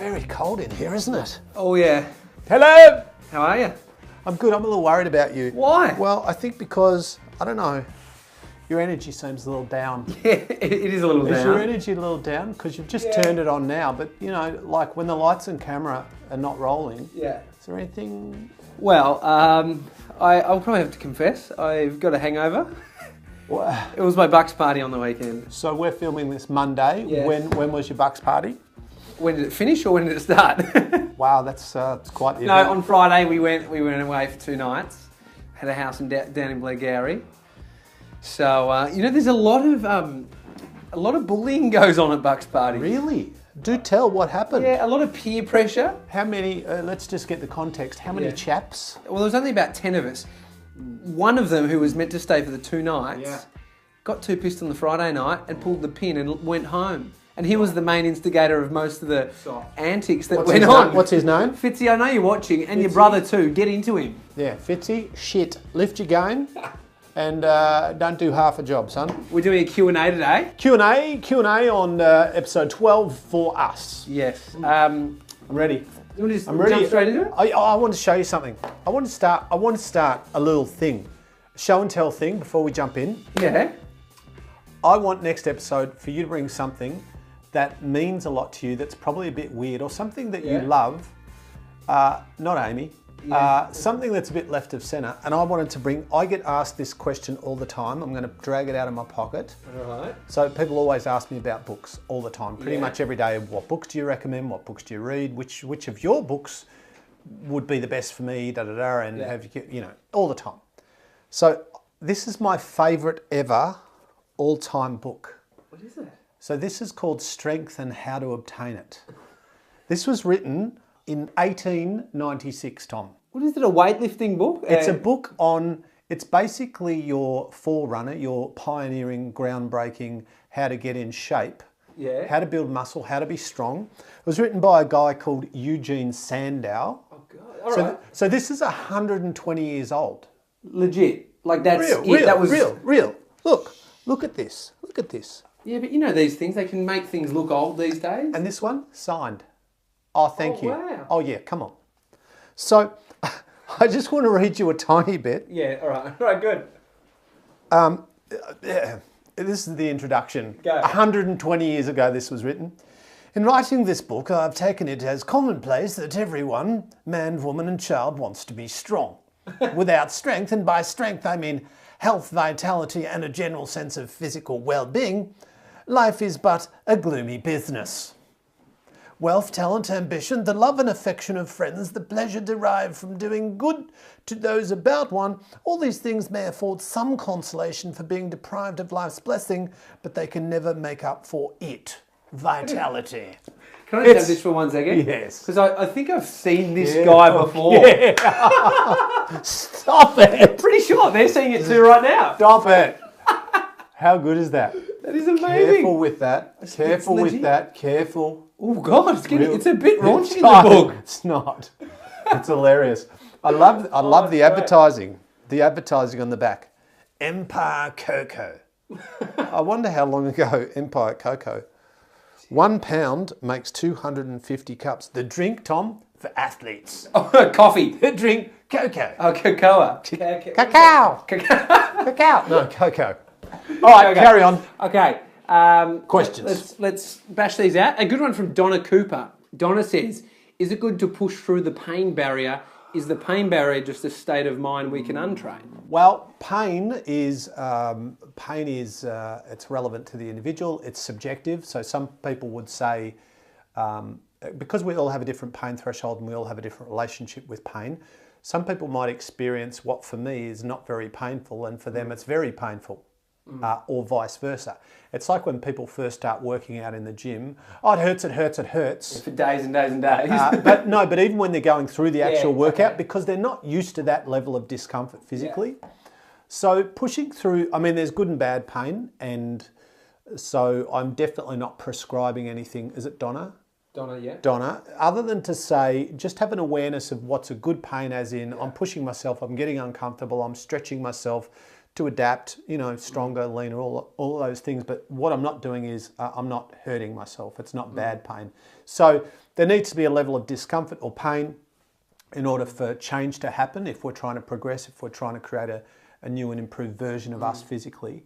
very cold in here, isn't it? Oh yeah. Hello! How are you? I'm good. I'm a little worried about you. Why? Well, I think because, I don't know, your energy seems a little down. Yeah, it is a little down. Is your energy a little down? Because you've just turned it on now, but you know, like when the lights and camera are not rolling, Yeah. is there anything? Well, I'll probably have to confess, I've got a hangover. It was my Bucks party on the weekend. So we're filming this Monday. Yes. When was your Bucks party? When did it finish or when did it start? Wow, that's quite the No, event. on Friday we went away for 2 nights. Had a house down in Blairgowrie. So you know, there's a lot of bullying goes on at Bucks parties. Really? Do tell what happened. Yeah, a lot of peer pressure. How many? Let's just get the context. How many chaps? Well, there was only about 10 of us. One of them, who was meant to stay for the 2 nights, got too pissed on the Friday night and pulled the pin and went home. And he was the main instigator of most of the antics that went on. What's his name? Fitzy, I know you're watching, and your brother too. Get into him. Yeah, Fitzy, shit. Lift your game and don't do half a job, son. We're doing a Q&A today. Q&A on episode 12 for us. Yes. I'm ready. You want to just I'm ready. jump straight into it? I want to show you something. I want to start a little thing. Show and tell thing before we jump in. Yeah. I want next episode for you to bring something that means a lot to you, that's probably a bit weird, or something that you love. Not Amy. Something that's a bit left of centre. And I get asked this question all the time. I'm going to drag it out of my pocket. All right. So people always ask me about books all the time, pretty much every day. What books do you recommend? What books do you read? Which of your books would be the best for me? And have you know, all the time. So this is my favourite ever all-time book. What is it? So this is called Strength and How to Obtain It. This was written in 1896, Tom. What is it, a weightlifting book? It's a book on, it's basically your forerunner, your pioneering, groundbreaking, how to get in shape, how to build muscle, how to be strong. It was written by a guy called Eugene Sandow. Oh, God. All right. So this is 120 years old. Legit. Like that's Real. Look at this. Look at this. Yeah, but you know these things, they can make things look old these days. And this one, signed. Oh, thank you. Wow. Oh, yeah, come on. So, I just want to read you a tiny bit. Yeah, all right. All right, good. This is the introduction. Go. 120 years ago this was written. In writing this book, I've taken it as commonplace that everyone, man, woman and child, wants to be strong. Without strength, and by strength I mean health, vitality and a general sense of physical well-being, life is but a gloomy business. Wealth, talent, ambition, the love and affection of friends, the pleasure derived from doing good to those about one, all these things may afford some consolation for being deprived of life's blessing, but they can never make up for it. Vitality. Can I just have this for 1 second? Yes. Because I think I've seen this guy before. Yeah. Stop it. Pretty sure they're seeing it too right now. Stop it. How good is that? That is amazing. Careful with that. Careful with that. Careful. Oh God, it's a bit raunchy in not, the book. It's not. It's hilarious. I love the advertising. The advertising on the back. Empire Cocoa. I wonder how long ago Empire Cocoa. 1 pound makes 250 cups. The drink, Tom, for athletes. Oh, coffee. The drink, cocoa. Oh, cocoa. Cacao. Cacao. No, cocoa. All right, carry on. Okay. Questions. Let's bash these out. A good one from Donna Cooper. Donna says, is it good to push through the pain barrier? Is the pain barrier just a state of mind we can untrain? Well, pain is it's relevant to the individual. It's subjective. So some people would say, because we all have a different pain threshold and we all have a different relationship with pain, some people might experience what for me is not very painful and for them it's very painful. Or vice versa. It's like when people first start working out in the gym. Oh, it hurts, it hurts, it hurts. For days and days and days. But even when they're going through the actual workout, because they're not used to that level of discomfort physically. Yeah. So pushing through, I mean, there's good and bad pain. And so I'm definitely not prescribing anything. Is it Donna? Donna, yeah. Donna, other than to say, just have an awareness of what's a good pain, as in I'm pushing myself, I'm getting uncomfortable, I'm stretching myself to adapt, stronger, leaner, all those things. But what I'm not doing is I'm not hurting myself. It's not bad pain. So there needs to be a level of discomfort or pain in order for change to happen if we're trying to progress, if we're trying to create a new and improved version of us physically.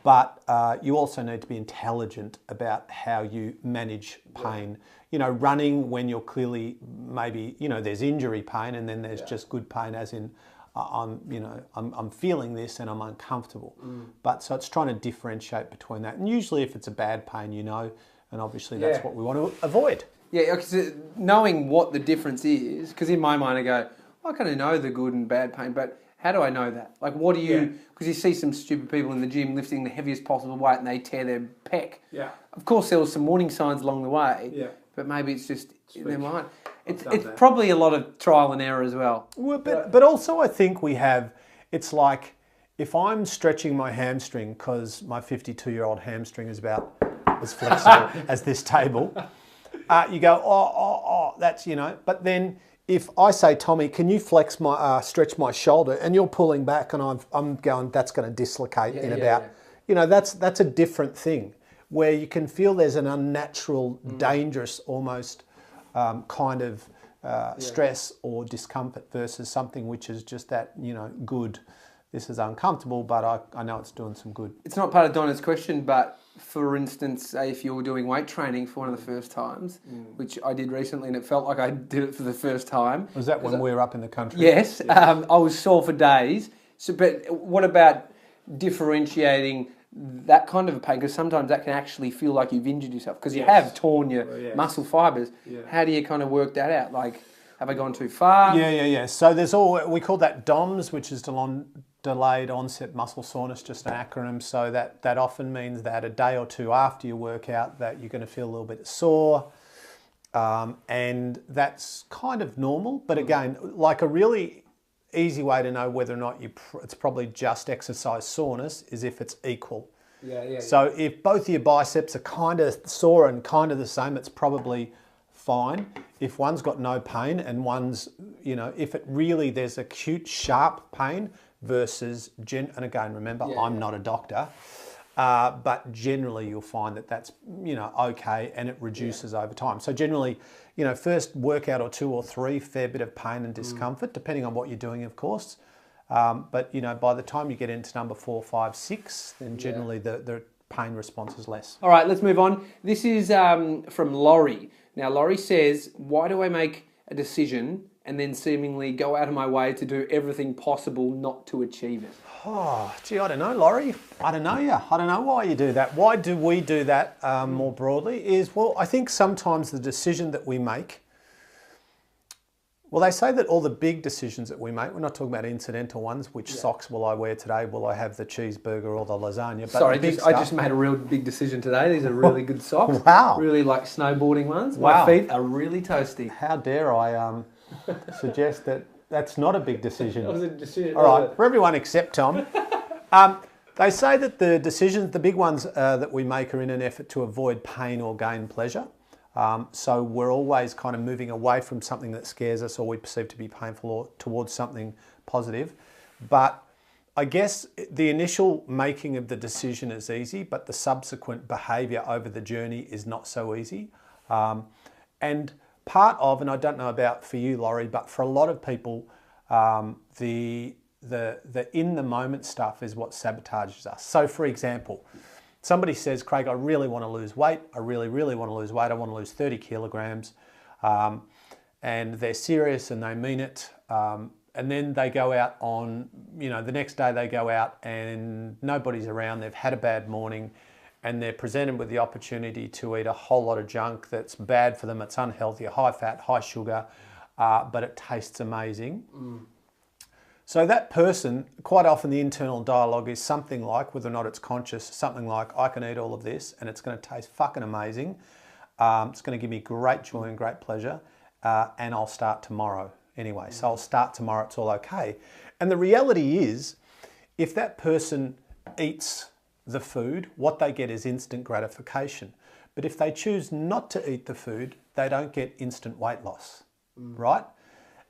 But you also need to be intelligent about how you manage pain. Running when you're clearly maybe, there's injury pain and then there's just good pain as in I'm feeling this and I'm uncomfortable. But so it's trying to differentiate between that. And usually if it's a bad pain, and obviously that's what we want to avoid. Yeah, because knowing what the difference is, because in my mind I go, I kind of know the good and bad pain, but how do I know that? Like, what do you... Because you see some stupid people in the gym lifting the heaviest possible weight and they tear their pec. Yeah. Of course, there was some warning signs along the way, but maybe it's just in their mind. It's probably a lot of trial and error as well. But also I think it's like if I'm stretching my hamstring because my 52-year-old hamstring is about as flexible as this table, you go, that's, but then if I say, Tommy, can you stretch my shoulder, and you're pulling back and I'm going, that's going to dislocate in about, that's a different thing where you can feel there's an unnatural, dangerous almost kind of stress or discomfort versus something which is just that, good. This is uncomfortable, but I know it's doing some good. It's not part of Donna's question, but for instance, say if you were doing weight training for one of the first times, which I did recently and it felt like I did it for the first time. Was that when we were up in the country? Yes. I was sore for days. So, but what about differentiating that kind of a pain? Because sometimes that can actually feel like you've injured yourself because you have torn your muscle fibres. Yeah. How do you kind of work that out? Like, have I gone too far? Yeah. So there's we call that DOMS, which is delayed onset muscle soreness, just an acronym. So that often means that a day or two after your workout that you're going to feel a little bit sore. And that's kind of normal. But again, like a really easy way to know whether or not it's probably just exercise soreness is if it's equal. So if both of your biceps are kind of sore and kind of the same, it's probably fine. If one's got no pain and one's, if it really, there's acute sharp pain versus, and again, remember, I'm not a doctor, but generally you'll find that that's, okay, and it reduces over time. So generally, first workout or two or three, fair bit of pain and discomfort, depending on what you're doing, of course. But, by the time you get into number 4, 5, 6, then generally the pain response is less. All right, let's move on. This is from Laurie. Now, Laurie says, why do I make a decision and then seemingly go out of my way to do everything possible not to achieve it? Oh, gee, I don't know, Laurie. I don't know why you do that. Why do we do that more broadly I think sometimes the decision that we make, they say that all the big decisions that we make, we're not talking about incidental ones, which socks will I wear today, will I have the cheeseburger or the lasagna. But sorry, I just made a real big decision today. These are really good socks. Wow. Really like snowboarding ones. Wow. My feet are really toasty. How dare I suggest that that's not a big decision. That was a decision. All right, for everyone except Tom. They say that the decisions, the big ones that we make are in an effort to avoid pain or gain pleasure. So we're always kind of moving away from something that scares us or we perceive to be painful or towards something positive. But I guess the initial making of the decision is easy, but the subsequent behaviour over the journey is not so easy. And part of, and I don't know about for you, Laurie, but for a lot of people, the in the moment stuff is what sabotages us. So for example, somebody says, Craig, I really want to lose weight. I really, really want to lose weight. I want to lose 30 kilograms. And they're serious and they mean it. And then they go out on, the next day they go out and nobody's around. They've had a bad morning and they're presented with the opportunity to eat a whole lot of junk that's bad for them. It's unhealthy, high fat, high sugar, but it tastes amazing. So that person, quite often the internal dialogue is something like, whether or not it's conscious, something like, I can eat all of this and it's going to taste fucking amazing. It's going to give me great joy and great pleasure. And I'll start tomorrow anyway. So I'll start tomorrow, it's all okay. And the reality is, if that person eats the food, what they get is instant gratification. But if they choose not to eat the food, they don't get instant weight loss, right?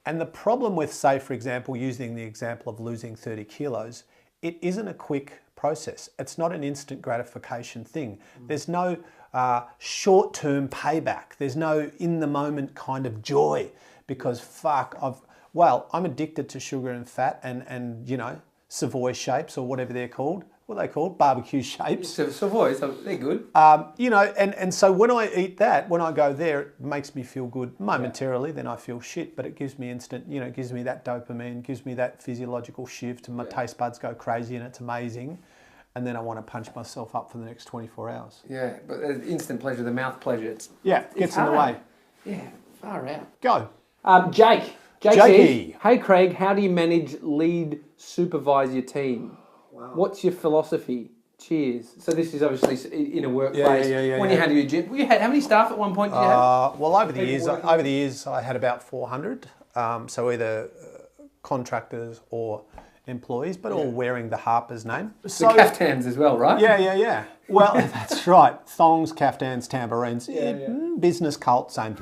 And the problem with, say, for example, using the example of losing 30 kilos, it isn't a quick process. It's not an instant gratification thing. There's no short-term payback. There's no in-the-moment kind of joy because I'm addicted to sugar and fat and you know, Savoy shapes or whatever they're called. What are they called? Barbecue shapes. Savoy, so they're good. You know, and so when I eat that, when I go there, it makes me feel good momentarily. Then I feel shit, but it gives me instant, you know, it gives me that dopamine, gives me that physiological shift, and my taste buds go crazy, and it's amazing. And then I want to punch myself up for the next 24 hours. Yeah, but instant pleasure, the mouth pleasure, gets in the way. Yeah, far out. Go. Jake Jakey. says, hey Craig, how do you manage, lead, supervise your team? Wow. What's your philosophy? Cheers. So this is obviously in a workplace. When you had your gym, how many staff at one point did you have? Well, over the years, I had about 400. So either contractors or employees, but all wearing the Harper's name. So caftans as well, right? Yeah. Well, that's right. Thongs, caftans, tambourines. Business cult, same.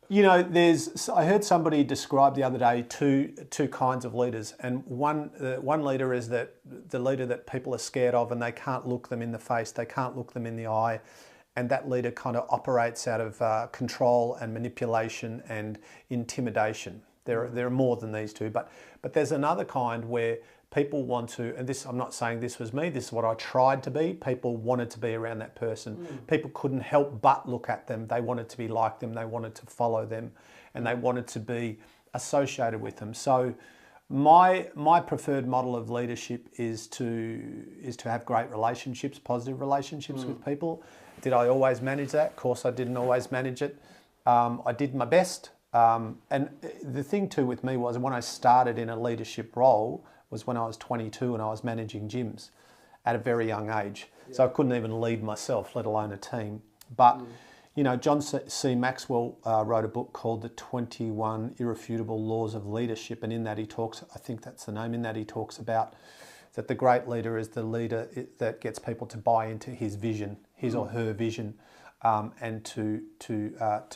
You know, I heard somebody describe the other day two kinds of leaders, and one leader is the leader that people are scared of, and they can't look them in the face, they can't look them in the eye, and that leader kind of operates out of control and manipulation and intimidation. There are more than these two, but there's another kind where people want to, and this, I'm not saying this was me, this is what I tried to be. People wanted to be around that person. People couldn't help but look at them. They wanted to be like them. They wanted to follow them, and they wanted to be associated with them. So my preferred model of leadership is to have great relationships, positive relationships with people. Did I always manage that? Of course I didn't always manage it. I did my best. And the thing too with me was when I started in a leadership role was when I was 22 and I was managing gyms at a very young age. So I couldn't even lead myself, let alone a team. But, you know, John C. Maxwell wrote a book called The 21 Irrefutable Laws of Leadership. And in that he talks, I think that's the name, in that he talks about that the great leader is the leader that gets people to buy into his vision, his or her vision. And to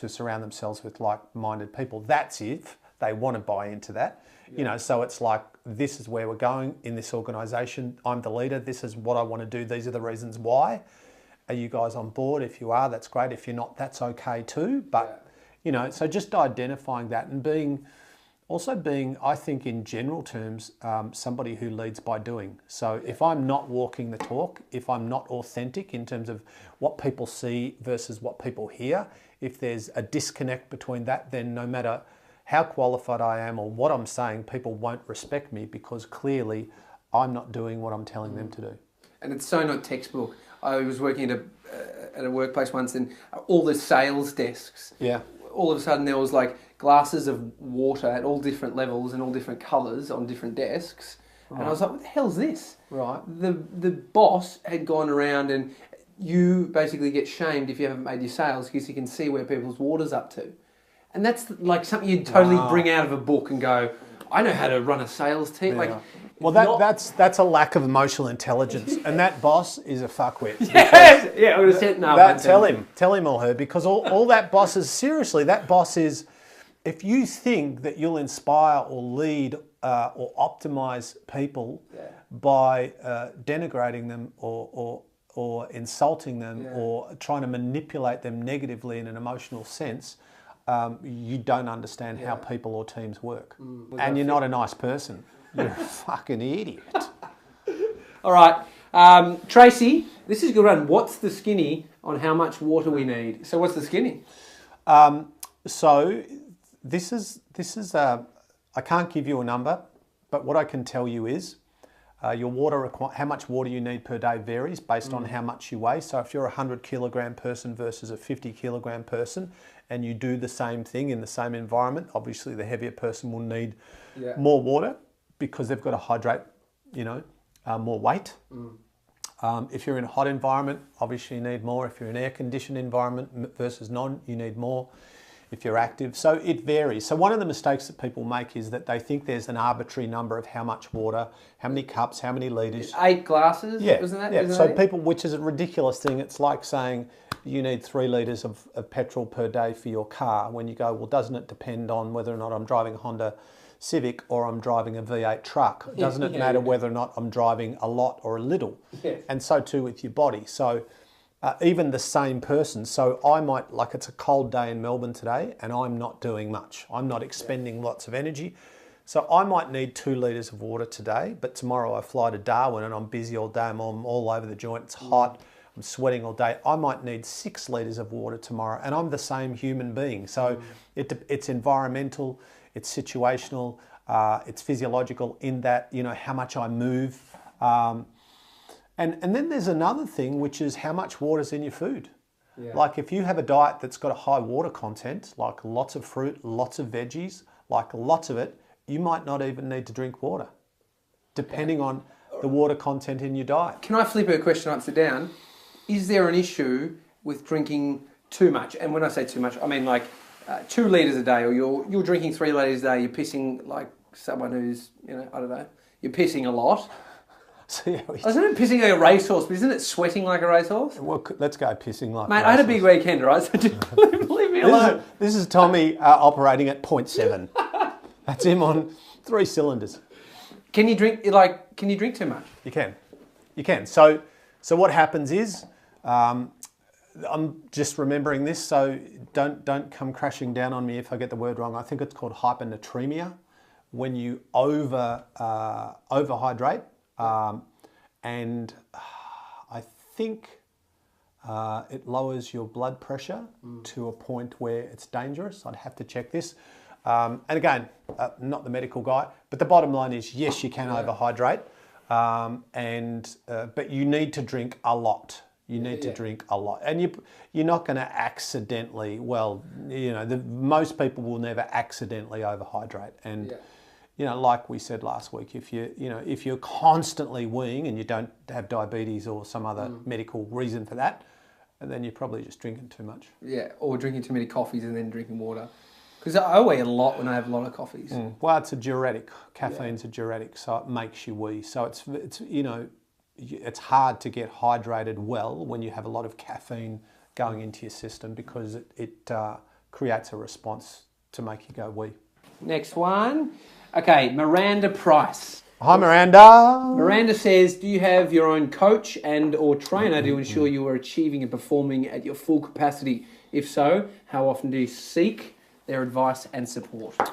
surround themselves with like-minded people. That's if they want to buy into that. You know, so it's like, this is where we're going in this organisation. I'm the leader. This is what I want to do. These are the reasons why. Are you guys on board? If you are, that's great. If you're not, that's okay too. But, you know, so just identifying that and being, I think in general terms, somebody who leads by doing. So if I'm not walking the talk, if I'm not authentic in terms of what people see versus what people hear, if there's a disconnect between that, then no matter how qualified I am or what I'm saying, people won't respect me because clearly I'm not doing what I'm telling them to do. And it's so not textbook. I was working at a workplace once, and all the sales desks, all of a sudden there was like glasses of water at all different levels and all different colours on different desks. Right. And I was like, what the hell's this? Right. The boss had gone around, and you basically get shamed if you haven't made your sales because you can see where people's water's up to. And that's like something you'd totally bring out of a book and go, I know how to run a sales team. Like, well, that's a lack of emotional intelligence, and that boss is a fuckwit. Yes, I'm going to say it now. Tell him or her, because all that boss is, seriously, that boss is, if you think that you'll inspire or lead or optimize people by denigrating them or insulting them or trying to manipulate them negatively in an emotional sense, you don't understand how people or teams work. And you're not a nice person. You're a fucking idiot. All right. Tracy, this is a good one. What's the skinny on how much water we need? So what's the skinny? So this is I can't give you a number, but what I can tell you is your water how much water you need per day varies based on how much you weigh. So if you're a 100 kilogram person versus a 50 kilogram person, and you do the same thing in the same environment, obviously the heavier person will need more water because they've got to hydrate, more weight. If you're in a hot environment, obviously you need more. If you're in an air-conditioned environment versus non, you need more. If you're active, so it varies. So one of the mistakes that people make is that they think there's an arbitrary number of how much water, how many cups, how many litres. 8 glasses, wasn't that? Yeah, so people, which is a ridiculous thing, it's like saying you need 3 litres of petrol per day for your car when you go, well, doesn't it depend on whether or not I'm driving a Honda Civic or I'm driving a V8 truck. Doesn't it matter whether or not I'm driving a lot or a little? Yeah. And so too with your body. So even the same person. So I might, like it's a cold day in Melbourne today and I'm not doing much. I'm not expending lots of energy. So I might need 2 litres of water today, but tomorrow I fly to Darwin and I'm busy all day. I'm all over the joint. It's hot. I'm sweating all day. I might need 6 litres of water tomorrow, and I'm the same human being. So it's environmental, it's situational, it's physiological in that, you know, how much I move. And then there's another thing, which is how much water's in your food. Yeah. Like if you have a diet that's got a high water content, like lots of fruit, lots of veggies, like lots of it, you might not even need to drink water, depending on the water content in your diet. Can I flip a question upside down? Is there an issue with drinking too much? And when I say too much, I mean like 2 litres a day, or you're drinking 3 litres a day, you're pissing like someone who's, you know, I don't know, you're pissing a lot. So, yeah, Isn't it pissing like a racehorse, but isn't it sweating like a racehorse? Well, let's go pissing like a racehorse. Mate, I had a big weekend, right? So just leave me alone. This is Tommy operating at 0.7. That's him on 3 cylinders. Can you drink too much? You can. So what happens is, I'm just remembering this, so don't come crashing down on me if I get the word wrong. I think it's called hypernatremia, when you overhydrate, and I think it lowers your blood pressure to a point where it's dangerous. I'd have to check this. And again, not the medical guy, but the bottom line is, yes, you can overhydrate, but you need to drink a lot. You need to drink a lot, and you're not going to accidentally. Well, you know, most people will never accidentally overhydrate, and you know, like we said last week, if you're constantly weeing and you don't have diabetes or some other medical reason for that, and then you're probably just drinking too much. Yeah, or drinking too many coffees and then drinking water. Because I wee a lot when I have a lot of coffees. Well, it's a diuretic. Caffeine's a diuretic, so it makes you wee. So it's you know, it's hard to get hydrated well when you have a lot of caffeine going into your system, because it creates a response to make you go wee. Next one. Okay, Miranda Price. Hi, Miranda. Miranda says, do you have your own coach and or trainer to ensure you are achieving and performing at your full capacity? If so, how often do you seek their advice and support? Do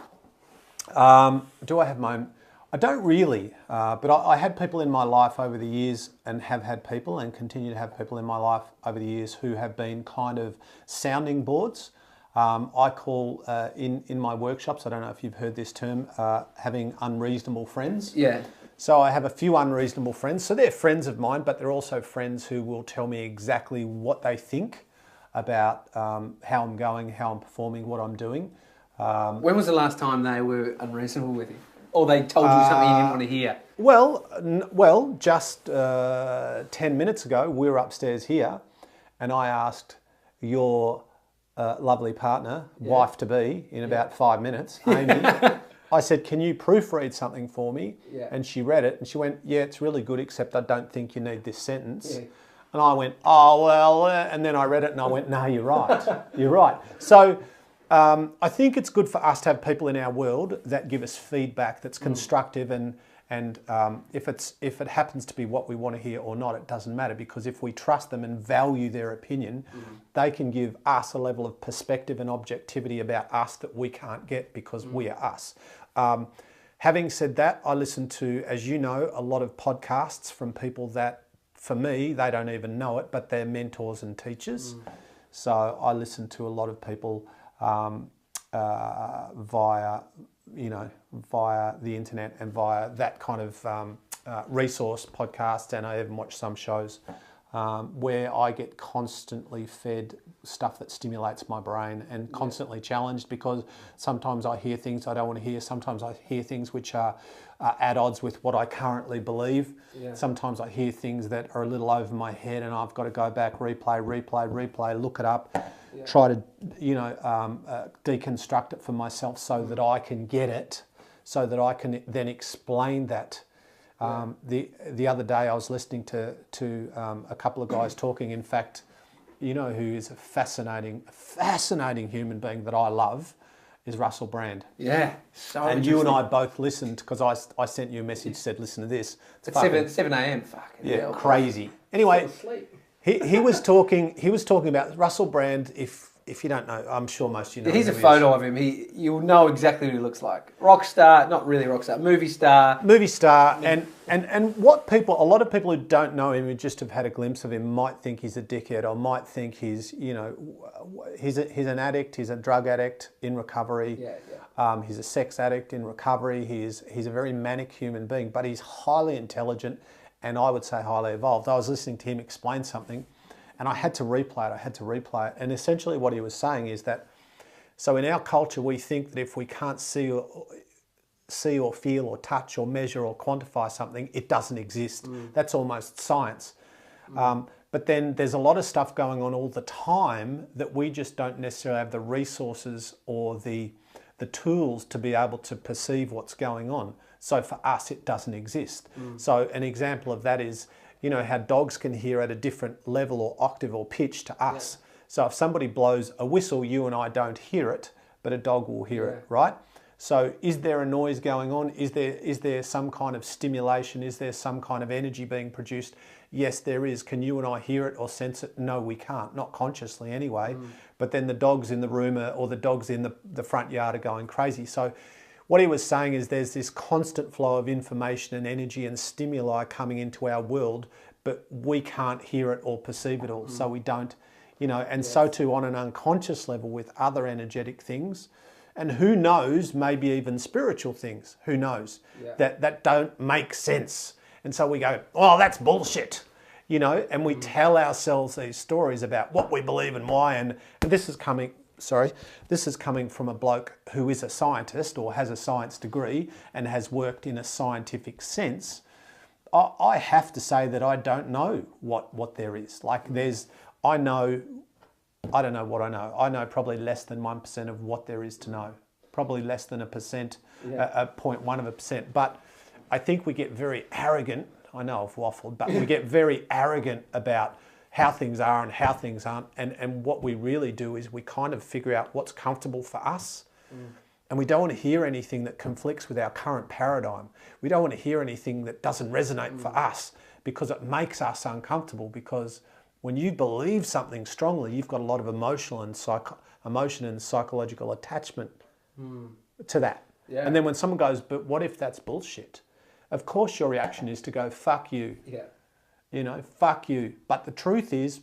I have my own? I don't really, but I had people in my life over the years, and have had people and continue to have people in my life over the years who have been kind of sounding boards. I call, in my workshops, I don't know if you've heard this term, having unreasonable friends. Yeah. So I have a few unreasonable friends. So they're friends of mine, but they're also friends who will tell me exactly what they think about how I'm going, how I'm performing, what I'm doing. When was the last time they were unreasonable with you? Or they told you something you didn't want to hear? Well, just 10 minutes ago, we were upstairs here, and I asked your lovely partner, wife-to-be, in about 5 minutes, Amy, I said, can you proofread something for me? Yeah. And she read it, and she went, yeah, it's really good, except I don't think you need this sentence. Yeah. And I went, oh, well, and then I read it, and I went, no, you're right. You're right. So I think it's good for us to have people in our world that give us feedback that's constructive, and if it happens to be what we want to hear or not, it doesn't matter, because if we trust them and value their opinion, they can give us a level of perspective and objectivity about us that we can't get, because we are us. Having said that, I listen to, as you know, a lot of podcasts from people that, for me, they don't even know it, but they're mentors and teachers. So I listen to a lot of people via the internet and via that kind of resource podcast, and I even watch some shows where I get constantly fed stuff that stimulates my brain and constantly challenged, because sometimes I hear things I don't want to hear, sometimes I hear things which are at odds with what I currently believe. Sometimes I hear things that are a little over my head, and I've got to go back, replay, look it up, try to deconstruct it for myself so that I can get it, so that I can then explain that. The other day I was listening to a couple of guys talking. In fact, you know who is a fascinating human being that I love is Russell Brand. Yeah, so And you and I both listened because I sent you a message, said, listen to this. It's 7 a.m. Fucking yeah, hell, crazy. Anyway, he was talking about Russell Brand. If you don't know, I'm sure most of you know. Here's a photo of him. You'll know exactly what he looks like. Rock star, not really rock star, movie star. Movie star, and what a lot of people who don't know him, who just have had a glimpse of him, might think he's a dickhead, or might think he's an addict, he's a drug addict in recovery. Yeah. He's a sex addict in recovery. He's a very manic human being, but he's highly intelligent, and I would say highly evolved. I was listening to him explain something, and I had to replay it. And essentially what he was saying is that, so in our culture, we think that if we can't see or feel or touch or measure or quantify something, it doesn't exist. That's almost science. But then there's a lot of stuff going on all the time that we just don't necessarily have the resources or the tools to be able to perceive what's going on. So for us, it doesn't exist. So an example of that is, you know, how dogs can hear at a different level or octave or pitch to us. Yeah. So if somebody blows a whistle, you and I don't hear it, but a dog will hear it, right? So is there a noise going on? Is there some kind of stimulation? Is there some kind of energy being produced? Yes, there is. Can you and I hear it or sense it? No, we can't, not consciously anyway. But then the dogs in the room or the dogs in the front yard are going crazy. So what he was saying is there's this constant flow of information and energy and stimuli coming into our world, but we can't hear it or perceive it all. So we don't, you know, and so too on an unconscious level with other energetic things. And who knows, maybe even spiritual things, who knows, that don't make sense. And so we go, oh, that's bullshit, you know, and we tell ourselves these stories about what we believe and why. And this is coming from a bloke who is a scientist or has a science degree and has worked in a scientific sense. I have to say that I don't know what there is. Like I don't know what I know. I know probably less than 1% of what there is to know. Probably less than 1%, 0.1%. But I think we get very arrogant. I know I've waffled, but we get very arrogant about how things are and how things aren't. And what we really do is we kind of figure out what's comfortable for us. And we don't want to hear anything that conflicts with our current paradigm. We don't want to hear anything that doesn't resonate for us because it makes us uncomfortable. Because when you believe something strongly, you've got a lot of emotion and psychological attachment to that. Yeah. And then when someone goes, but what if that's bullshit? Of course your reaction is to go, fuck you. Yeah. You know, fuck you. But the truth is,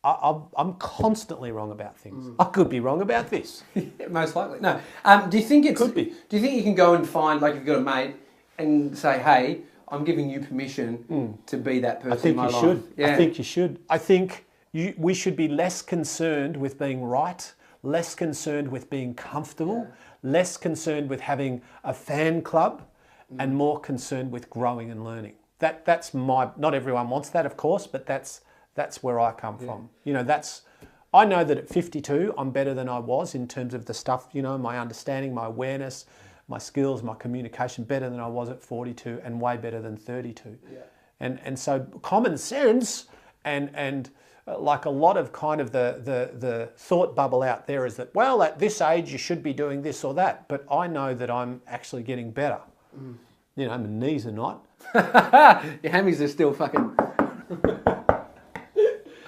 I'm constantly wrong about things. I could be wrong about this. Most likely. No. Do you think could be? Do you think you can go and find, like, you've got a mate and say, hey, I'm giving you permission to be that person in my life? I think you should. I think we should be less concerned with being right, less concerned with being comfortable, less concerned with having a fan club, and more concerned with growing and learning. That's not everyone wants that, of course, but that's where I come from. You know, I know that at 52, I'm better than I was in terms of the stuff, you know, my understanding, my awareness, my skills, my communication, better than I was at 42 and way better than 32. Yeah. And so common sense and like a lot of kind of the thought bubble out there is that, well, at this age you should be doing this or that. But I know that I'm actually getting better. You know, my knees are not. Your hammies are still fucking...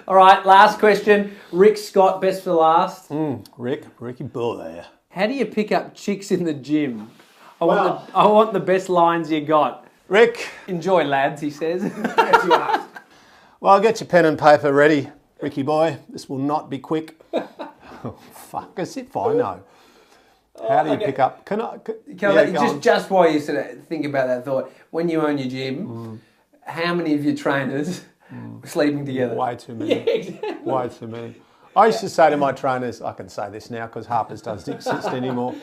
All right, last question. Rick Scott, best for last. Ricky boy. How do you pick up chicks in the gym? I want the best lines you got. Rick. Enjoy, lads, he says. Well, get your pen and paper ready, Ricky boy. This will not be quick. Oh, fuck, as if I know. How do you pick up? Just while you sort of think about that thought, when you own your gym, how many of your trainers were sleeping together? Way too many. Yeah, exactly. Way too many. I used to say to my trainers, I can say this now because Harper's doesn't exist anymore,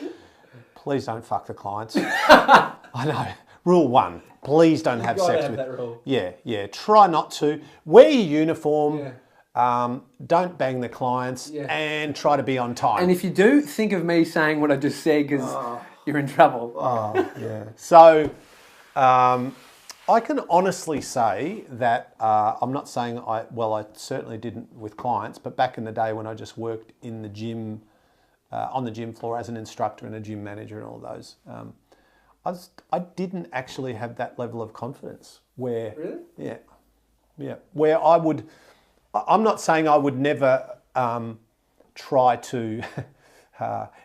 please don't fuck the clients. I know. Rule 1, please don't have sex with... that rule. Yeah. Try not to. Wear your uniform. Don't bang the clients and try to be on time. And if you do, think of me saying what I just said because you're in trouble. So I can honestly say that I'm not saying I certainly didn't with clients, but back in the day when I just worked in the gym on the gym floor as an instructor and a gym manager and all those. I didn't actually have that level of confidence where... Really? Yeah. Where I would... I'm not saying I would never try to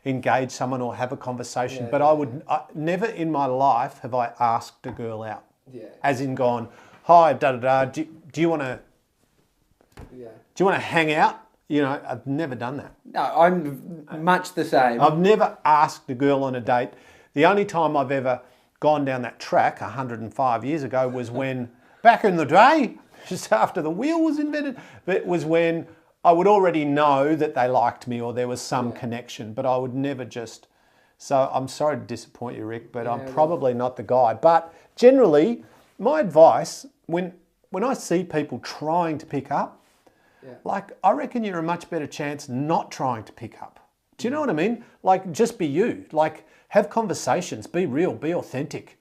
engage someone or have a conversation, but I would... never in my life have I asked a girl out. Yeah. As in gone, hi, da-da-da, do you want to... Yeah. Do you want to hang out? You know, I've never done that. No, I'm much the same. I've never asked a girl on a date. The only time I've ever gone down that track 105 years ago was when, back in the day, just after the wheel was invented, but it was when I would already know that they liked me or there was some connection, but I would never just... So I'm sorry to disappoint you, Rick, but I'm probably not the guy. But generally, my advice, when I see people trying to pick up, like, I reckon you're a much better chance not trying to pick up. Do you know what I mean? Like, just be you. Like, have conversations. Be real. Be authentic.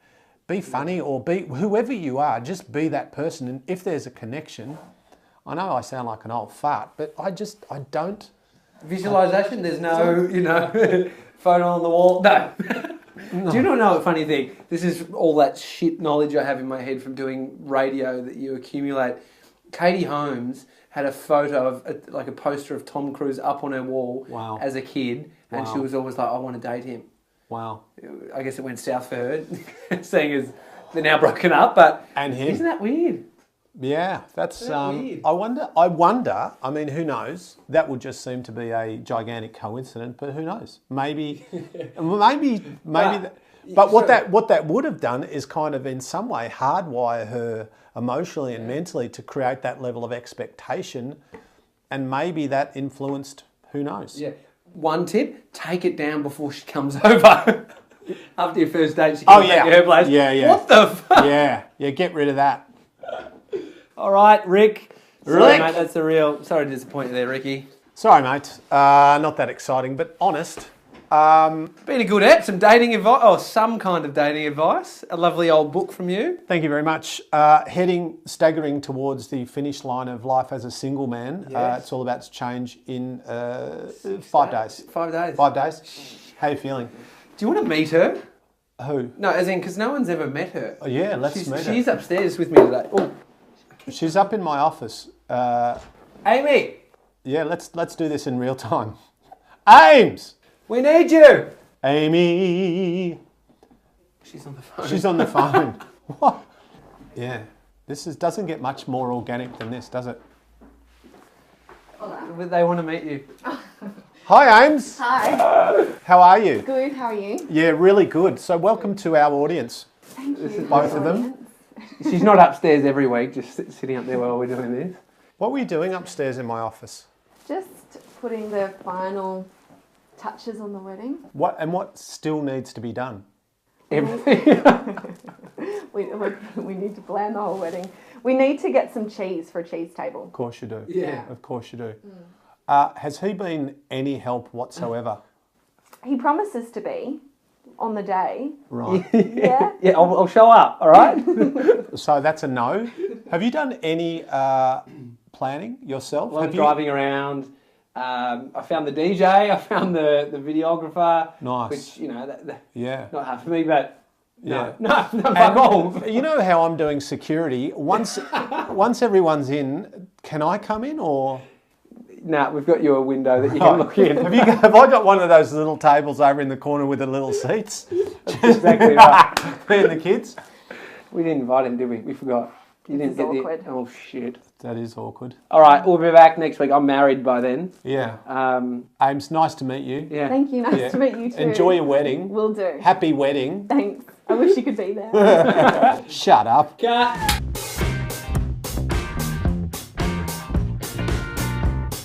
Be funny or be whoever you are. Just be that person. And if there's a connection, I know I sound like an old fart, but I don't... Visualisation, there's no, photo on the wall. No. Do you not know a funny thing? This is all that shit knowledge I have in my head from doing radio that you accumulate. Katie Holmes had a photo of a poster of Tom Cruise up on her wall as a kid, and she was always like, I want to date him. Wow. I guess it went south for her, seeing as they're now broken up, but and him. Isn't that weird? Yeah, that's weird? I wonder, I mean, who knows? That would just seem to be a gigantic coincidence, but who knows? Maybe but what that would have done is kind of in some way hardwire her emotionally and mentally to create that level of expectation, and maybe that influenced, who knows? Yeah. One tip, take it down before she comes over. After your first date, she comes back to her place. Yeah. What the fuck? Yeah, get rid of that. All right, Rick. Sorry, mate, that's the real... Sorry to disappoint you there, Ricky. Sorry, mate. Not that exciting, but honest. Been a good app, some dating advice, or some kind of dating advice. A lovely old book from you. Thank you very much. Staggering towards the finish line of life as a single man. Yes. It's all about to change in 5 days. 5 days. 5 days. How are you feeling? Do you want to meet her? Who? No, as in, because no one's ever met her. Oh, yeah, meet her. She's upstairs with me today. Oh. She's up in my office. Amy! Yeah, let's do this in real time. Ames! We need you! Amy! She's on the phone. She's on the phone. What? Yeah. Doesn't get much more organic than this, does it? Hola. They want to meet you. Hi, Ames. Hi. How are you? Good, how are you? Yeah, really good. So welcome to our audience. Thank you. Both of them. She's not upstairs every week, just sitting up there while we're doing this. What were you doing upstairs in my office? Just putting the final touches on the wedding. What still needs to be done? Everything. We need to plan the whole wedding. We need to get some cheese for a cheese table. Of course you do. Yeah. Of course you do. Has he been any help whatsoever? He promises to be on the day. Right. Yeah? Yeah, I'll show up, all right? So that's a no. Have you done any planning yourself? Well, I'm driving around. I found the DJ. I found the videographer. Nice. Which, yeah. not hard for me, but no, yeah. no, fuck all. You know how I'm doing security? Once everyone's in, can I come in or...? No, we've got you a window that you can look in. Have I got one of those little tables over in the corner with the little seats? Exactly right. Me and the kids? We didn't invite him, did we? We forgot. You didn't get awkward. Oh, shit. That is awkward. All right, we'll be back next week. I'm married by then. Yeah. Ames, nice to meet you. Yeah. Thank you. Nice to meet you too. Enjoy your wedding. Will do. Happy wedding. Thanks. I wish you could be there. Shut up. Cut.